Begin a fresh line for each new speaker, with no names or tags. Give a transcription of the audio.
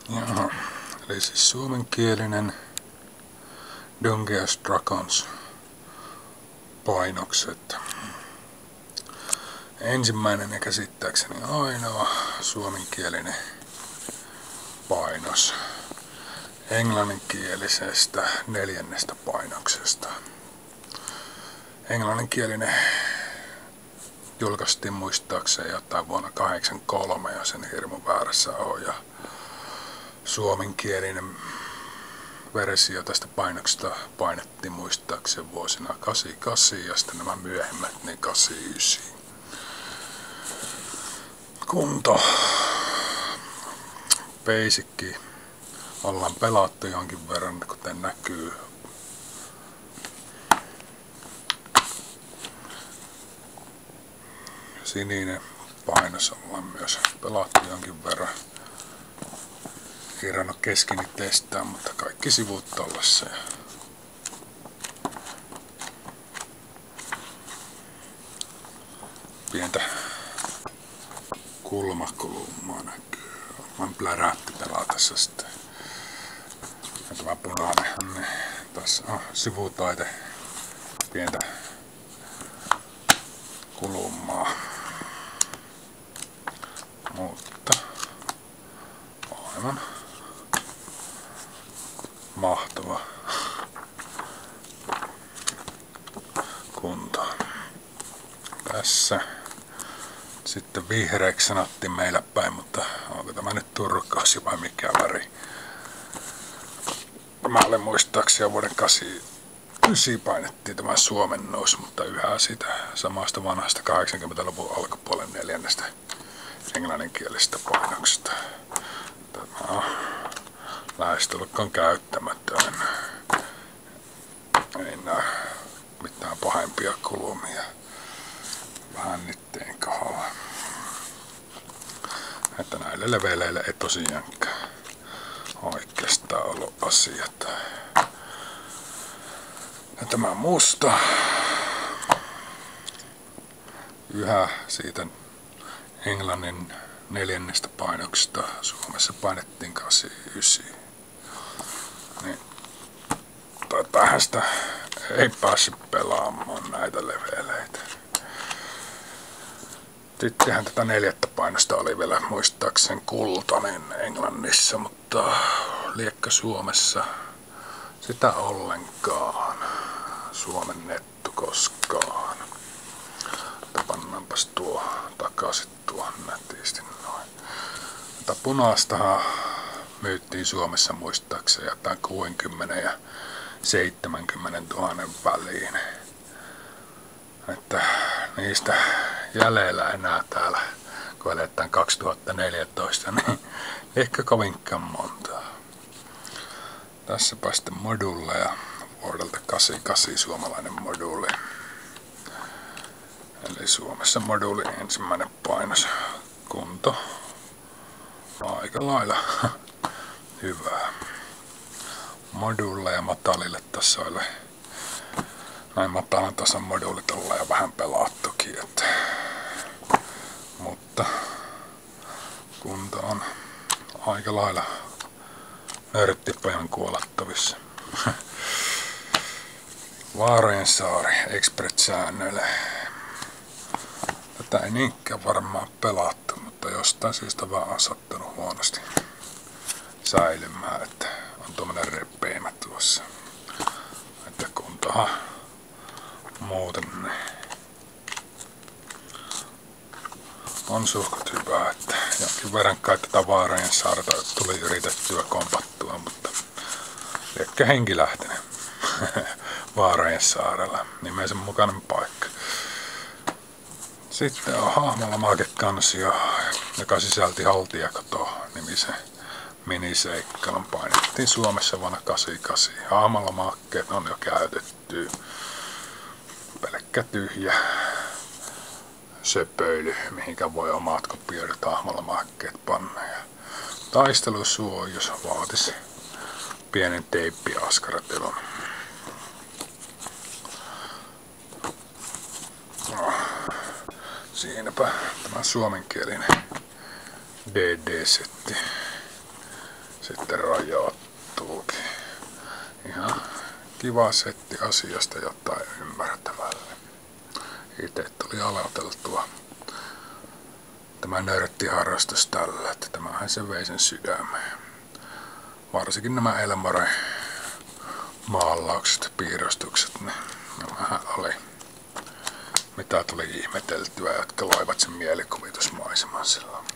Jaha, eli siis suomenkielinen Dungeons Dragons painokset. Ensimmäinen ja käsittääkseni ainoa suomenkielinen painos englanninkielisestä 4. painoksesta. Englanninkielinen julkaistiin muistaakseni jotain vuonna 1983, ja sen hirmu väärässä on. Ja suomenkielinen versio tästä painoksesta painettiin muistaakseni vuosina 88 ja sitten nämä myöhemmät niin 89. Kunto. Basicki ollaan pelattu jonkin verran, kuten näkyy. Sininen painos ollaan myös pelattu jonkin verran. Hirannut keskini testaa, mutta kaikki sivut tollassa. Pientä kulmakulmaa näkyy. Mä plärähti pelatessa sitten. Ja tämä punainen, niin tässä on sivutaite. Pientä kulmaa. Mutta aivan mahtava kunto. Tässä sitten vihreäksi sanottiin meillä päin, mutta onko tämä nyt turkkaus vai mikä väri? Mä olen muistaakseni vuoden 89 painettiin tämä suomennos, mutta yhä sitä samasta vanhasta 80-luvun alkupuolen 4. englanninkielisestä painoksesta. Tämä on lähestulkoon käyttämätön. Ei näy mitään pahempia kulmia. Vähän nitteen kohdalla. Että näille leveleille ei tosiaankaan oikeastaan ollut asiat. Ja tämä musta. Yhä siitä Englannin 4. painoksesta Suomessa painettiin 89. Niin, tähän sitä ei päässyt pelaamaan näitä leveleitä. Sittenhän tätä 4. painosta oli vielä muistaakseni kultainen Englannissa, mutta liekkä Suomessa sitä ollenkaan suomennettu koskaan. Pannaanpas tuo takaisin tuohon nätisti noin. Tätä punaistahan myyttiin Suomessa muistaakseni jotain 60 ja 70 000 väliin. Että niistä jäljellä enää täällä, kun eletään 2014, niin ehkä kovinkaan montaa. Tässäpä sitten moduuleja vuodelta 88 suomalainen moduuli. Eli Suomessa moduuli ensimmäinen painos. Kunto aika lailla hyvää. Moduuleja matalille tasoille. Näin matalan tason moduulit ollaan jo vähän pelattukin. Mutta kunto on aika lailla nörttipojan kuolettavissa. Vaarojen saari Expert-säännöillä. Tätä ei niinkään varmaan pelattu, mutta jostain syystä vaan on sattunut huonosti säilymään, että on tuommoinen repeimä tuossa. Että kuntohan muuten on suht hyvä, että jonkin verran kai tätä Vaarojen saarta tuli yritettyä kompattua, mutta liekkä henki lähtenyt Vaarojen saarella, nimensä mukainen paikka. Sitten on Hahmolla-maakekansio, joka sisälti Haltijakoto-nimisen miniseikkailun. Painettiin Suomessa vuonna 1988. Hahmolla-maakkeet on jo käytetty. Pelkkä tyhjä söpöily, mihinkä voi omat kopioidut Hahmolla-maakkeet panna. Ja taistelusuojus vaatisi pienen teippiaskaratelun. Siinäpä tämä suomenkielinen DD-setti. kiva setti asiasta jotain ymmärtävälle. Itse tuli aloiteltua tämä nörttiharrastus tällä, että tämähän se vei sen sydämeen. Varsinkin nämä Elmoren maalaukset, piirustukset, niin nämähän oli mitä tuli ihmeteltyä, jotka loivat sen mielikuvitusmaiseman silloin.